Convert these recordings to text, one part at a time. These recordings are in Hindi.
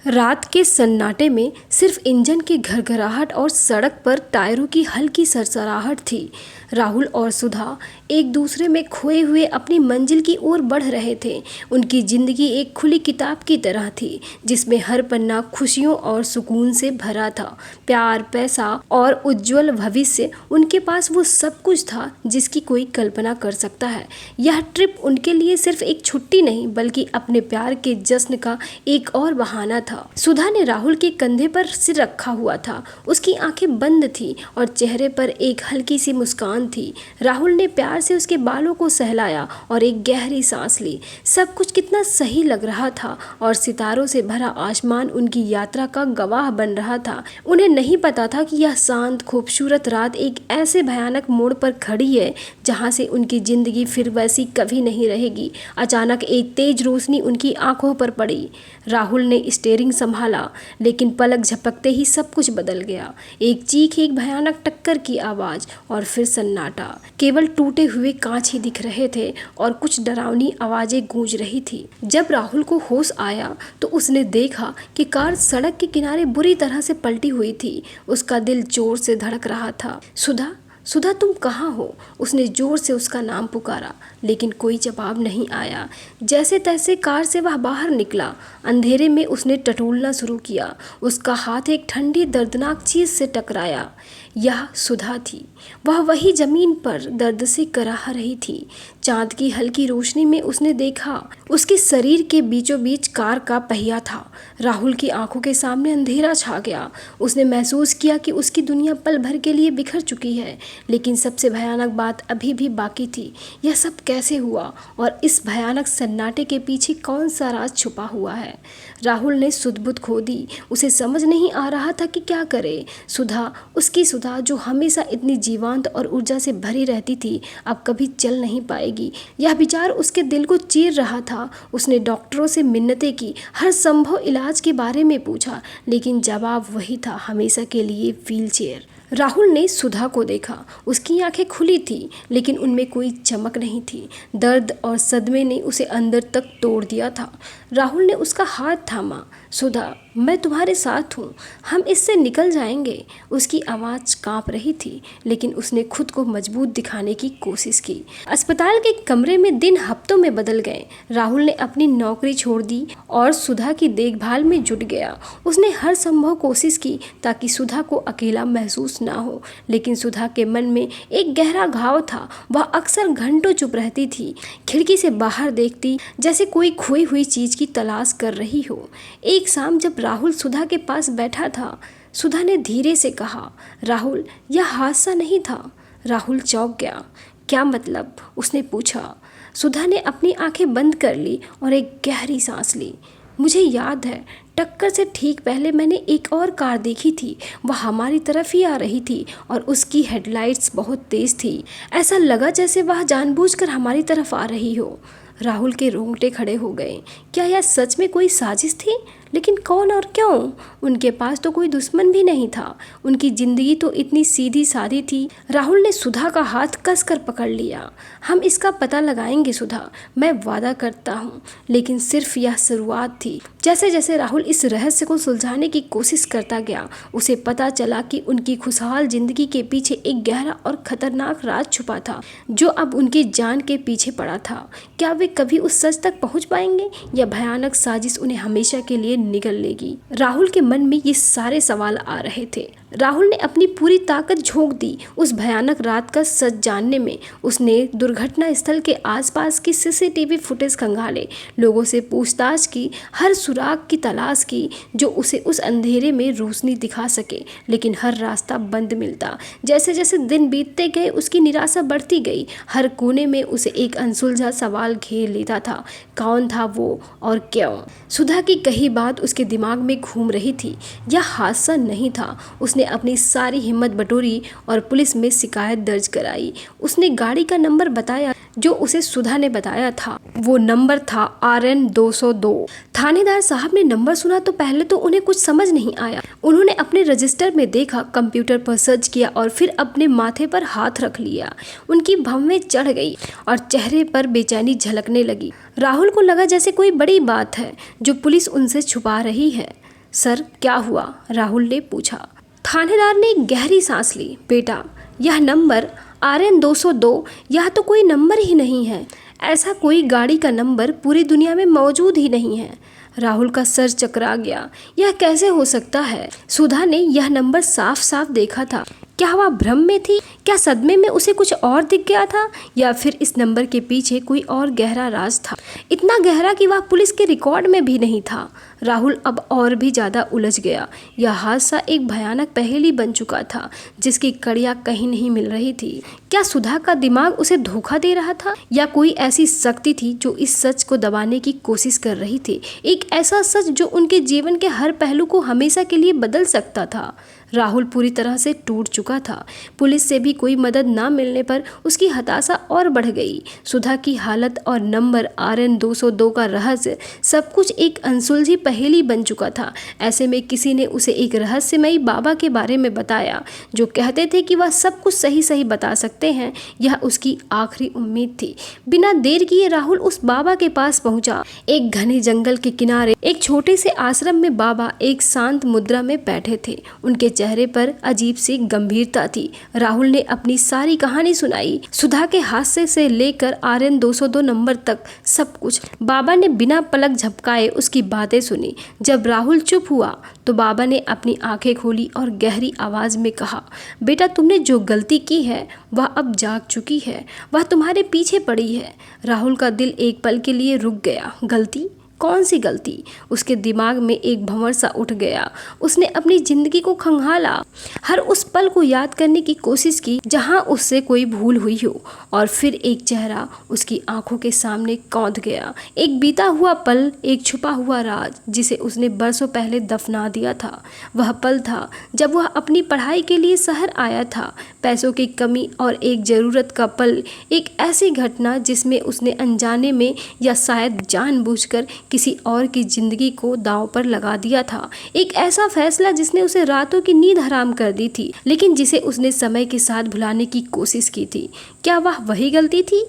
रात के सन्नाटे में सिर्फ इंजन की घरघराहट और सड़क पर टायरों की हल्की सरसराहट थी। राहुल और सुधा एक दूसरे में खोए हुए अपनी मंजिल की ओर बढ़ रहे थे। उनकी जिंदगी एक खुली किताब की तरह थी, जिसमें हर पन्ना खुशियों और सुकून से भरा था। प्यार, पैसा और उज्जवल भविष्य, उनके पास वो सब कुछ था जिसकी कोई कल्पना कर सकता है। यह ट्रिप उनके लिए सिर्फ एक छुट्टी नहीं, बल्कि अपने प्यार के जश्न का एक और बहाना था। सुधा ने राहुल के कंधे पर सिर रखा हुआ था। उसकी आंखें बंद थी और चेहरे पर एक हल्की सी मुस्कान थी। राहुल ने प्यार से उसके बालों को सहलाया और एक गहरी सांस ली। सब कुछ कितना सही लग रहा था और सितारों से भरा आसमान उनकी यात्रा का गवाह बन रहा था। उन्हें नहीं पता था कि यह शांत, खूबसूरत रात एक ऐसे भयानक मोड़ पर खड़ी है जहां से उनकी जिंदगी फिर वैसी कभी नहीं रहेगी। अचानक एक तेज रोशनी उनकी आंखों पर पड़ी। राहुल ने स्टीयरिंग संभाला, लेकिन पलक झपकते ही सब कुछ बदल गया। एक चीख, एक भयानक टक्कर की आवाज और फिर सन्नाटा। केवल टूटे हुए कांच ही दिख रहे थे और कुछ डरावनी आवाजें गूंज रही थी। जब राहुल को होश आया तो उसने देखा कि कार सड़क के किनारे बुरी तरह से पलटी हुई थी। उसका दिल जोर से धड़क रहा था। सुधा, सुधा, तुम कहाँ हो? उसने जोर से उसका नाम पुकारा, लेकिन कोई जवाब नहीं आया। जैसे तैसे कार से वह बाहर निकला। अंधेरे में उसने टटोलना शुरू किया। उसका हाथ एक ठंडी दर्दनाक चीज से टकराया। यह सुधा थी। वह वही जमीन पर दर्द से कराह रही थी। चांद की हल्की रोशनी में उसने देखा, उसके शरीर के बीचों बीच कार का पहिया था। राहुल की आंखों के सामने अंधेरा छा गया। उसने महसूस किया कि उसकी दुनिया पल भर के लिए बिखर चुकी है, लेकिन सबसे भयानक बात अभी भी बाकी थी। यह सब कैसे हुआ और इस भयानक सन्नाटे के पीछे कौन सा राज छुपा हुआ है? राहुल ने सुध-बुध खो दी। उसे समझ नहीं आ रहा था कि क्या करे। सुधा, उसकी सुधा जो हमेशा इतनी जीवंत और ऊर्जा से भरी रहती थी, अब कभी चल नहीं पाएगी। यह विचार उसके दिल को चीर रहा था। उसने डॉक्टरों से मिन्नतें की, हर संभव इलाज के बारे में पूछा, लेकिन जवाब वही था, हमेशा के लिए व्हीलचेयर। राहुल ने सुधा को देखा। उसकी आंखें खुली थी, लेकिन उनमें कोई चमक नहीं थी। दर्द और सदमे ने उसे अंदर तक तोड़ दिया था। राहुल ने उसका हाथ थामा। सुधा, मैं तुम्हारे साथ हूँ, हम इससे निकल जाएंगे। उसकी आवाज़ कांप रही थी, लेकिन उसने खुद को मजबूत दिखाने की कोशिश की। अस्पताल के कमरे में दिन हफ्तों में बदल गए। राहुल ने अपनी नौकरी छोड़ दी और सुधा की देखभाल में जुट गया। उसने हर संभव कोशिश की ताकि सुधा को अकेला महसूस ना हो, लेकिन सुधा के मन में एक गहरा घाव था। वह अक्सर घंटों चुप रहती थी, खिड़की से बाहर देखती, जैसे कोई खोई हुई चीज की तलाश कर रही हो। एक शाम जब राहुल सुधा के पास बैठा था, सुधा ने धीरे से कहा, राहुल, यह हादसा नहीं था। राहुल चौंक गया। क्या मतलब? उसने पूछा। सुधा ने अपनी आंखें बंद कर ली और एक गहरी सांस ली। मुझे याद है, टक्कर से ठीक पहले मैंने एक और कार देखी थी। वह हमारी तरफ ही आ रही थी और उसकी हेडलाइट्स बहुत तेज थी। ऐसा लगा जैसे वह जानबूझकर हमारी तरफ आ रही हो। राहुल के रोंगटे खड़े हो गए। क्या यह सच में कोई साजिश थी? लेकिन कौन और क्यों? उनके पास तो कोई दुश्मन भी नहीं था। उनकी जिंदगी तो इतनी सीधी सादी थी। राहुल ने सुधा का हाथ कसकर पकड़ लिया। हम इसका पता लगाएंगे सुधा, मैं वादा करता हूँ, लेकिन सिर्फ यह शुरुआत थी। जैसे जैसे राहुल इस रहस्य को सुलझाने की कोशिश करता गया, उसे पता चला कि उनकी खुशहाल जिंदगी के पीछे एक गहरा और खतरनाक राज छुपा था, जो अब उनकी जान के पीछे पड़ा था। क्या वे कभी उस सच तक पहुंच पाएंगे या भयानक साजिश उन्हें हमेशा के लिए निगल लेगी? राहुल के मन में ये सारे सवाल आ रहे थे। राहुल ने अपनी पूरी ताकत झोंक दी उस भयानक रात का सच जानने में। उसने दुर्घटना स्थल के आसपास की सीसीटीवी फुटेज खंगाले, लोगों से पूछताछ की, हर सुराग की तलाश की जो उसे उस अंधेरे में रोशनी दिखा सके, लेकिन हर रास्ता बंद मिलता। जैसे जैसे दिन बीतते गए उसकी निराशा बढ़ती गई। हर कोने में उसे एक अनसुलझा सवाल घेर लेता था, कौन था वो और क्यों? सुधा की कही बात उसके दिमाग में घूम रही थी। यह हादसा नहीं था। उसने अपनी सारी हिम्मत बटोरी और पुलिस में शिकायत दर्ज कराई। उसने गाड़ी का नंबर बताया जो उसे सुधा ने बताया था। वो नंबर था RN 202। थानेदार साहब ने नंबर सुना तो पहले तो उन्हें कुछ समझ नहीं आया। उन्होंने अपने रजिस्टर में देखा, कंप्यूटर पर सर्च किया और फिर अपने माथे पर हाथ रख लिया। उनकी भौहें चढ़ गई और चेहरे पर बेचैनी झलकने लगी। राहुल को लगा जैसे कोई बड़ी बात है जो पुलिस उनसे छुपा रही है। सर क्या हुआ? राहुल ने पूछा। थानेदार ने गहरी सांस ली। बेटा, यह नंबर RN 202 यह तो कोई नंबर ही नहीं है। ऐसा कोई गाड़ी का नंबर पूरी दुनिया में मौजूद ही नहीं है। राहुल का सर चकरा गया। यह कैसे हो सकता है? सुधा ने यह नंबर साफ साफ देखा था। क्या वह भ्रम में थी? क्या सदमे में उसे कुछ और दिख गया था, या फिर इस नंबर के पीछे कोई और गहरा राज था, इतना गहरा कि वह पुलिस के रिकॉर्ड में भी नहीं था। राहुल अब और भी ज़्यादा उलझ गया। यह हादसा एक भयानक पहेली बन चुका था जिसकी कड़ियाँ कहीं नहीं मिल रही थी। क्या सुधा का दिमाग उसे धोखा दे रहा था, या कोई ऐसी शक्ति थी जो इस सच को दबाने की कोशिश कर रही थी? एक ऐसा सच जो उनके जीवन के हर पहलू को हमेशा के लिए बदल सकता था। राहुल पूरी तरह से टूट चुका था। पुलिस से भी कोई मदद ना मिलने पर उसकी हताशा और बढ़ गई। सुधा की हालत और नंबर RN 202 का रहस्य, सब कुछ एक अनसुलझी पहेली बन चुका था। ऐसे में किसी ने उसे एक रहस्यमयी बाबा के बारे में बताया जो कहते थे कि वह सब कुछ सही सही बता सकते हैं। यह उसकी आखिरी उम्मीद थी। बिना देर किए राहुल उस बाबा के पास पहुंचा। एक घने जंगल के किनारे एक छोटे से आश्रम में बाबा एक शांत मुद्रा में बैठे थे। उनके चेहरे पर अजीब सी गंभीरता थी। राहुल ने अपनी सारी कहानी सुनाई, सुधा के हादसे से लेकर RN 202 नंबर तक सब कुछ। बाबा ने बिना पलक झपकाए उसकी बातें सुनी। जब राहुल चुप हुआ तो बाबा ने अपनी आंखें खोली और गहरी आवाज में कहा, बेटा, तुमने जो गलती की है वह अब जाग चुकी है, वह तुम्हारे पीछे पड़ी है। राहुल का दिल एक पल के लिए रुक गया। गलती? कौन सी गलती? उसके दिमाग में एक भंवर सा उठ गया। उसने अपनी जिंदगी को खंगाला, हर उस पल को याद करने की कोशिश की जहां उससे कोई भूल हुई हो, और फिर एक चेहरा उसकी आंखों के सामने कौंध गया। एक बीता हुआ पल, एक छुपा हुआ राज जिसे उसने बरसों पहले दफना दिया था। वह पल था जब वह अपनी पढ़ाई के लिए शहर आया था। पैसों की कमी और एक ज़रूरत का पल, एक ऐसी घटना जिसमें उसने अनजाने में या शायद जानबूझकर किसी और की जिंदगी को दांव पर लगा दिया था। एक ऐसा फैसला जिसने उसे रातों की नींद हराम कर दी थी, लेकिन जिसे उसने समय के साथ भुलाने की कोशिश की थी। क्या वह वही गलती थी?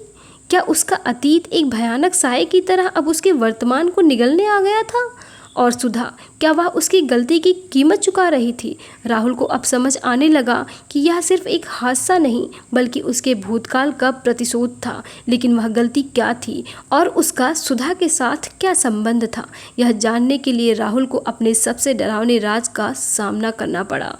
क्या उसका अतीत एक भयानक साए की तरह अब उसके वर्तमान को निगलने आ गया था? और सुधा, क्या वह उसकी गलती की कीमत चुका रही थी? राहुल को अब समझ आने लगा कि यह सिर्फ एक हादसा नहीं बल्कि उसके भूतकाल का प्रतिशोध था। लेकिन वह गलती क्या थी और उसका सुधा के साथ क्या संबंध था? यह जानने के लिए राहुल को अपने सबसे डरावने राज का सामना करना पड़ा।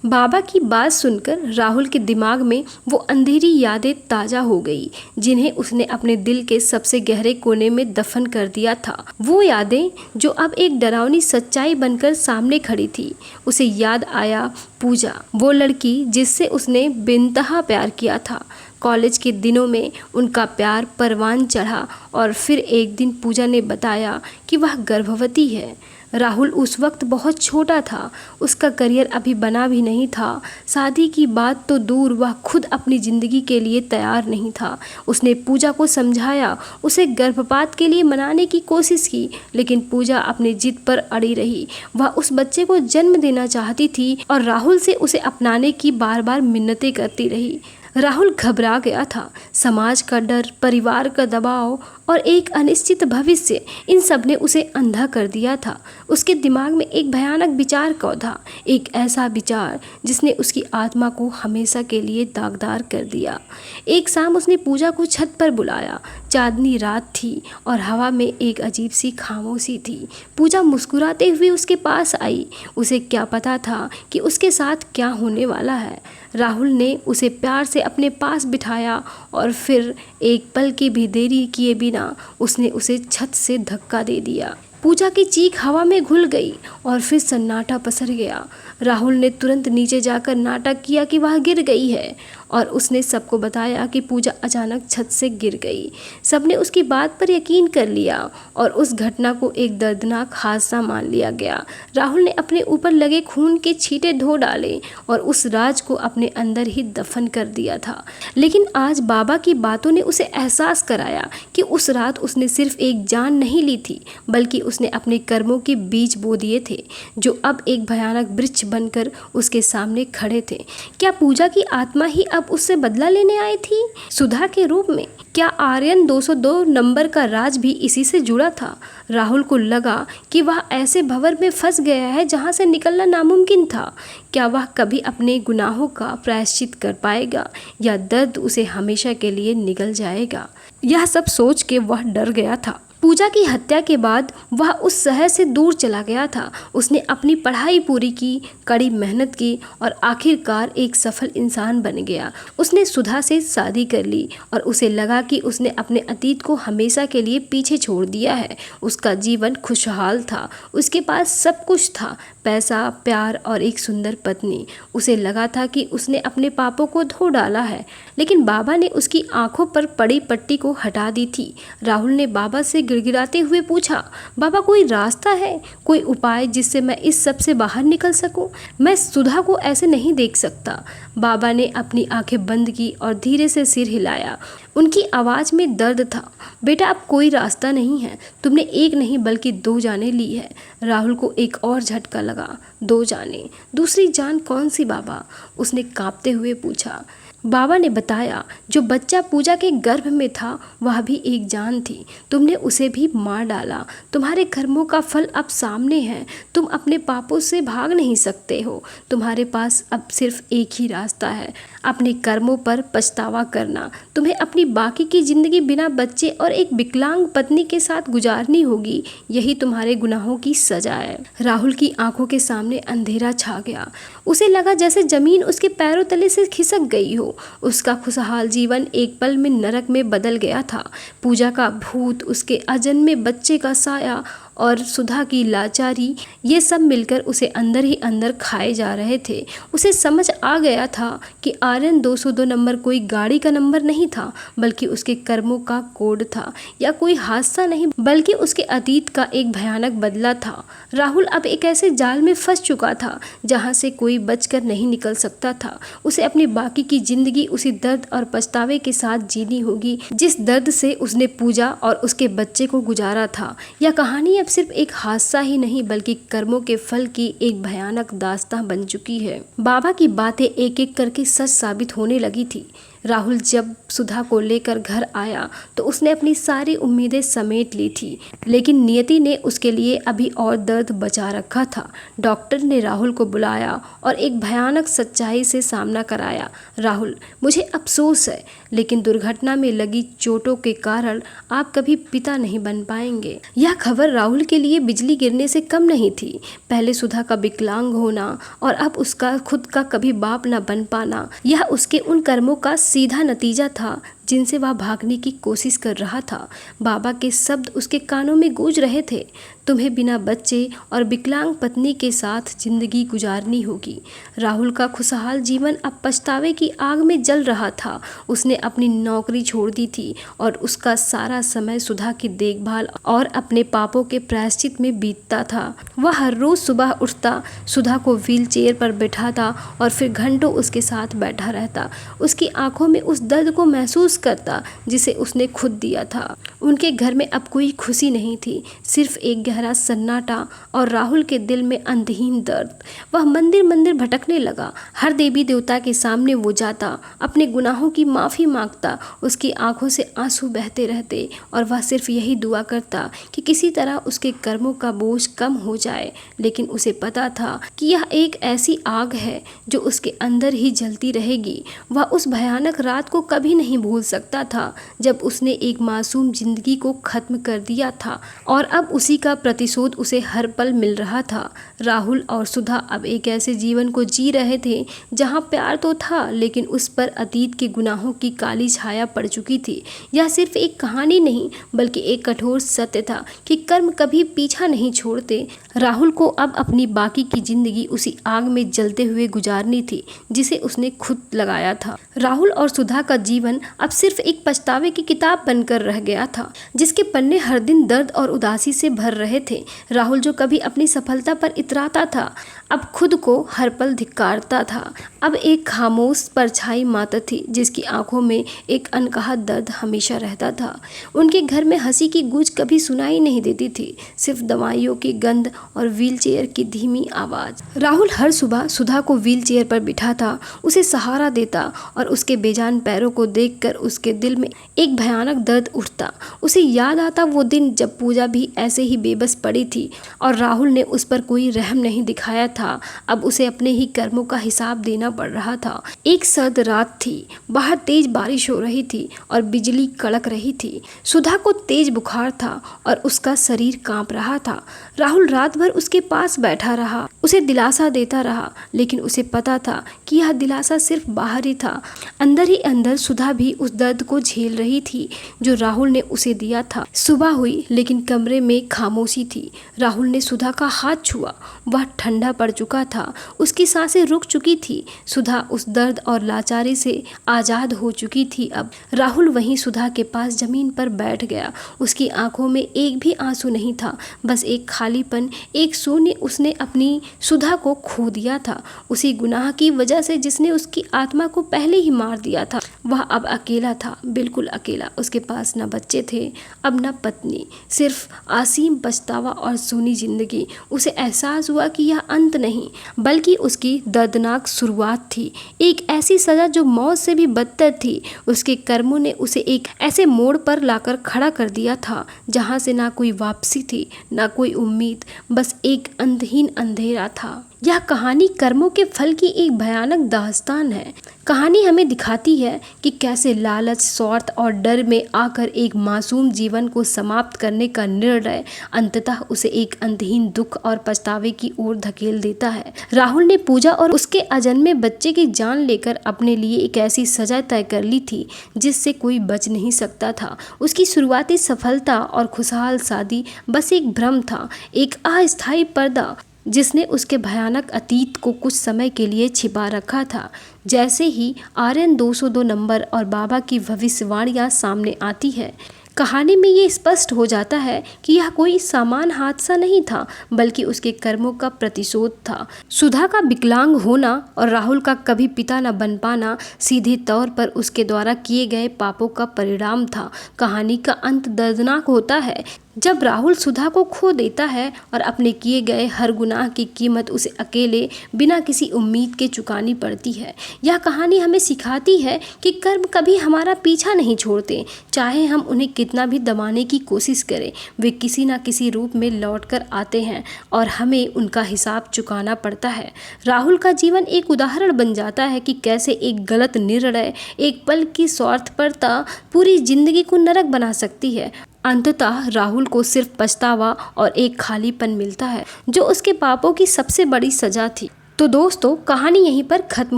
बाबा की बात सुनकर राहुल के दिमाग में वो अंधेरी यादें ताज़ा हो गई जिन्हें उसने अपने दिल के सबसे गहरे कोने में दफन कर दिया था। वो यादें जो अब एक डरावनी सच्चाई बनकर सामने खड़ी थी। उसे याद आया पूजा, वो लड़की जिससे उसने बेइंतहा प्यार किया था। कॉलेज के दिनों में उनका प्यार परवान चढ़ा और फिर एक दिन पूजा ने बताया कि वह गर्भवती है। राहुल उस वक्त बहुत छोटा था, उसका करियर अभी बना भी नहीं था। शादी की बात तो दूर, वह खुद अपनी ज़िंदगी के लिए तैयार नहीं था। उसने पूजा को समझाया, उसे गर्भपात के लिए मनाने की कोशिश की, लेकिन पूजा अपनी जिद पर अड़ी रही। वह उस बच्चे को जन्म देना चाहती थी और राहुल से उसे अपनाने की बार बार मिन्नतें करती रही। राहुल घबरा गया था। समाज का डर, परिवार का दबाव और एक अनिश्चित भविष्य, इन सब ने उसे अंधा कर दिया था। उसके दिमाग में एक भयानक विचार कौंधा, एक ऐसा विचार जिसने उसकी आत्मा को हमेशा के लिए दागदार कर दिया। एक शाम उसने पूजा को छत पर बुलाया। चांदनी रात थी और हवा में एक अजीब सी खामोशी थी। पूजा मुस्कुराते हुए उसके पास आई। उसे क्या पता था कि उसके साथ क्या होने वाला है। राहुल ने उसे प्यार से अपने पास बिठाया और फिर एक पल की भी देरी किए बिना उसने उसे छत से धक्का दे दिया। पूजा की चीख हवा में घुल गई और फिर सन्नाटा पसर गया। राहुल ने तुरंत नीचे जाकर नाटक किया कि वह गिर गई है और उसने सबको बताया कि पूजा अचानक छत से गिर गई। सबने उसकी बात पर यकीन कर लिया और उस घटना को एक दर्दनाक हादसा मान लिया गया। राहुल ने अपने ऊपर लगे खून के छींटे धो डाले और उस राज को अपने अंदर ही दफन कर दिया था। लेकिन आज बाबा की बातों ने उसे एहसास कराया कि उस रात उसने सिर्फ एक जान नहीं ली थी, बल्कि उसने अपने कर्मों के बीज बो दिए थे, जो अब एक भयानक वृक्ष बनकर उसके सामने खड़े थे। क्या पूजा की आत्मा ही अब उससे बदला लेने आई थी, सुधा के रूप में? क्या आर्यन 202 नंबर का राज भी इसी से जुड़ा था? राहुल को लगा कि वह ऐसे भंवर में फंस गया है जहां से निकलना नामुमकिन था। क्या वह कभी अपने गुनाहों का प्रायश्चित कर पाएगा, या दर्द उसे हमेशा के लिए निगल जाएगा? यह सब सोच के वह डर गया था। पूजा की हत्या के बाद वह उस शहर से दूर चला गया था। उसने अपनी पढ़ाई पूरी की, कड़ी मेहनत की और आखिरकार एक सफल इंसान बन गया। उसने सुधा से शादी कर ली और उसे लगा कि उसने अपने अतीत को हमेशा के लिए पीछे छोड़ दिया है। उसका जीवन खुशहाल था, उसके पास सब कुछ था, पैसा, प्यार और एक सुंदर पत्नी। उसे लगा था कि उसने अपने पापों को धो डाला है, लेकिन बाबा ने उसकी आंखों पर पड़ी पट्टी को हटा दी थी। राहुल ने बाबा से गिड़गिड़ाते हुए पूछा, बाबा कोई रास्ता है, कोई उपाय जिससे मैं इस सब से बाहर निकल सकूं? मैं सुधा को ऐसे नहीं देख सकता। बाबा ने अपनी आंखें बंद की और धीरे से सिर हिलाया। उनकी आवाज़ में दर्द था। बेटा, अब कोई रास्ता नहीं है। तुमने एक नहीं बल्कि 2 जानें ली है। राहुल को एक और झटका लगा। 2 जानें? दूसरी जान कौन सी बाबा? उसने कांपते हुए पूछा। बाबा ने बताया, जो बच्चा पूजा के गर्भ में था वह भी एक जान थी। तुमने उसे भी मार डाला। तुम्हारे कर्मों का फल अब सामने है। तुम अपने पापों से भाग नहीं सकते हो। तुम्हारे पास अब सिर्फ एक ही रास्ता है, अपने कर्मों पर पछतावा करना। तुम्हें अपनी बाकी की जिंदगी बिना बच्चे और एक विकलांग पत्नी के साथ गुजारनी होगी। यही तुम्हारे गुनाहों की सजा है। राहुल की आंखों के सामने अंधेरा छा गया। उसे लगा जैसे जमीन उसके पैरों तले से खिसक गई हो। उसका खुशहाल जीवन एक पल में नरक में बदल गया था। पूजा का भूत, उसके अजन्मे बच्चे का साया और सुधा की लाचारी, ये सब मिलकर उसे अंदर ही अंदर खाए जा रहे थे। उसे समझ आ गया था कि आर्यन 202 नंबर कोई गाड़ी का नंबर नहीं था, बल्कि उसके कर्मों का कोड था, या कोई हादसा नहीं बल्कि उसके अतीत का एक भयानक बदला था। राहुल अब एक ऐसे जाल में फंस चुका था जहां से कोई बचकर नहीं निकल सकता था। उसे अपनी बाकी की जिंदगी उसी दर्द और पछतावे के साथ जीनी होगी जिस दर्द से उसने पूजा और उसके बच्चे को गुजारा था। यह कहानी अब सिर्फ एक हादसा ही नहीं बल्कि कर्मों के फल की एक भयानक दास्तां बन चुकी है। बाबा की बातें एक एक करके सच साबित होने लगी थी। राहुल जब सुधा को लेकर घर आया तो उसने अपनी सारी उम्मीदें समेट ली थी, लेकिन नियति ने उसके लिए अभी और दर्द बचा रखा था। डॉक्टर ने राहुल को बुलाया और एक भयानक सच्चाई से सामना कराया। राहुल, मुझे अफसोस है, लेकिन दुर्घटना में लगी चोटों के कारण आप कभी पिता नहीं बन पाएंगे। यह खबर राहुल के लिए बिजली गिरने से कम नहीं थी। पहले सुधा का विकलांग होना और अब उसका खुद का कभी बाप न बन पाना, यह उसके उन कर्मों का सीधा नतीजा था जिनसे वह भागने की कोशिश कर रहा था। बाबा के शब्द उसके कानों में गूंज रहे थे, तुम्हें बिना बच्चे और विकलांग पत्नी के साथ जिंदगी गुजारनी होगी। राहुल का खुशहाल जीवन अब पछतावे की आग में जल रहा था। उसने अपनी नौकरी छोड़ दी थी और उसका सारा समय सुधा की देखभाल और अपने पापों के प्रायश्चित में बीतता था। वह हर रोज सुबह उठता, सुधा को व्हील चेयर पर बैठाता और फिर घंटों उसके साथ बैठा रहता। उसकी आंखों में उस दर्द को महसूस करता जिसे उसने खुद दिया था। उनके घर में अब कोई खुशी नहीं थी, सिर्फ एक गहरा सन्नाटा और राहुल के दिल में अंतहीन दर्द। वह मंदिर मंदिर भटकने लगा। हर देवी देवता के सामने वो जाता, अपने गुनाहों की माफ़ी मांगता। उसकी आंखों से आंसू बहते रहते और वह सिर्फ यही दुआ करता कि किसी तरह उसके कर्मों का बोझ कम हो जाए। लेकिन उसे पता था कि यह एक ऐसी आग है जो उसके अंदर ही जलती रहेगी। वह उस भयानक रात को कभी नहीं भूल सकता था जब उसने एक मासूम जिंदगी को खत्म कर दिया था, और अब उसी का प्रतिशोध उसे हर पल मिल रहा था। राहुल और सुधा अब एक ऐसे जीवन को जी रहे थे जहां प्यार तो था, लेकिन उस पर अतीत के गुनाहों की काली छाया पड़ चुकी थी। यह सिर्फ एक कहानी नहीं बल्कि एक कठोर सत्य था कि कर्म कभी पीछा नहीं छोड़ते। राहुल को अब अपनी बाकी की जिंदगी उसी आग में जलते हुए गुजारनी थी जिसे उसने खुद लगाया था। राहुल और सुधा का जीवन अब सिर्फ एक पछतावे की किताब बनकर रह गया था, जिसके पन्ने हर दिन दर्द और उदासी से भर रहे रहे थे। राहुल जो कभी अपनी सफलता पर इतराता था, अब खुद को हर पल धिक्कारता था। अब एक खामोश परछाई मात्र थी जिसकी आंखों में एक अनकहा दर्द हमेशा रहता था। उनके घर में हंसी की गूंज कभी सुनाई नहीं देती थी, सिर्फ दवाइयों की गंध और व्हीलचेयर की धीमी आवाज। राहुल हर सुबह सुधा को व्हीलचेयर पर बिठाता, उसे सहारा देता और उसके बेजान पैरों को देखकर उसके दिल में एक भयानक दर्द उठता। उसे याद आता वो दिन जब पूजा भी ऐसे ही बेबस पड़ी थी और राहुल ने उस पर कोई रहम नहीं दिखाया था। अब उसे अपने ही कर्मों का हिसाब देना पड़ रहा था। एक सर्द रात थी, बाहर तेज बारिश हो रही थी और बिजली कड़क रही थी। सुधा को तेज बुखार था और उसका शरीर कांप रहा था। राहुल रात भर उसके पास बैठा रहा, उसे दिलासा देता रहा, लेकिन उसे पता था कि यह दिलासा सिर्फ बाहर ही था। अंदर ही अंदर सुधा भी उस दर्द को झेल रही थी जो राहुल ने उसे दिया था। सुबह हुई लेकिन कमरे में खामोशी थी। राहुल ने सुधा का हाथ छुआ, वह ठंडा पड़ चुका था, उसकी सांसें रुक चुकी थी। सुधा उस दर्द और लाचारी से आजाद हो चुकी थी। अब राहुल वहीं सुधा के पास जमीन पर बैठ गया। उसकी आंखों में एक भी आंसू नहीं था, बस एक खालीपन, एक शून्य। उसने अपनी सुधा को खो दिया था, उसी गुनाह की वजह से जिसने उसकी आत्मा को पहले ही मार दिया था। वह अब अकेला था, बिल्कुल अकेला। उसके पास न बच्चे थे, अब न पत्नी, सिर्फ असीम पछतावा और सूनी जिंदगी। उसे एहसास हुआ कि यह अंत नहीं बल्कि उसकी दर्दनाक शुरुआत थी, एक ऐसी सजा जो मौत से भी बदतर थी। उसके कर्मों ने उसे एक ऐसे मोड़ पर लाकर खड़ा कर दिया था जहां से ना कोई वापसी थी, ना कोई उम्मीद, बस एक अंतहीन अंधेरा था। यह कहानी कर्मों के फल की एक भयानक दास्तान है। कहानी हमें दिखाती है कि कैसे लालच, स्वार्थ और डर में आकर एक मासूम जीवन को समाप्त करने का निर्णय अंततः उसे एक अंतहीन दुख और पछतावे की ओर धकेल देता है। राहुल ने पूजा और उसके अजन्मे बच्चे की जान लेकर अपने लिए एक ऐसी सजा तय कर ली थी जिससे कोई बच नहीं सकता था। उसकी शुरुआती सफलता और खुशहाल शादी बस एक भ्रम था, एक अस्थायी पर्दा जिसने उसके भयानक अतीत को कुछ समय के लिए छिपा रखा था। जैसे ही आर्यन 202 नंबर और बाबा की भविष्यवाणियां सामने आती है, कहानी में ये स्पष्ट हो जाता है कि यह कोई सामान्य हादसा नहीं था, बल्कि उसके कर्मों का प्रतिशोध था। सुधा का विकलांग होना और राहुल का कभी पिता न बन पाना सीधे तौर पर उसके द्वारा किए गए पापों का परिणाम था। कहानी का अंत दर्दनाक होता है जब राहुल सुधा को खो देता है और अपने किए गए हर गुनाह की कीमत उसे अकेले बिना किसी उम्मीद के चुकानी पड़ती है। यह कहानी हमें सिखाती है कि कर्म कभी हमारा पीछा नहीं छोड़ते, चाहे हम उन्हें कितना भी दबाने की कोशिश करें, वे किसी न किसी रूप में लौट कर आते हैं और हमें उनका हिसाब चुकाना पड़ता है। राहुल का जीवन एक उदाहरण बन जाता है कि कैसे एक गलत निर्णय, एक पल की स्वार्थपरता पूरी जिंदगी को नरक बना सकती है। अंततः राहुल को सिर्फ पछतावा और एक खालीपन मिलता है जो उसके पापों की सबसे बड़ी सजा थी। तो दोस्तों, कहानी यहीं पर खत्म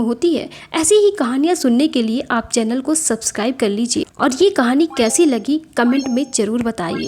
होती है। ऐसी ही कहानियाँ सुनने के लिए आप चैनल को सब्सक्राइब कर लीजिए और ये कहानी कैसी लगी कमेंट में जरूर बताइए।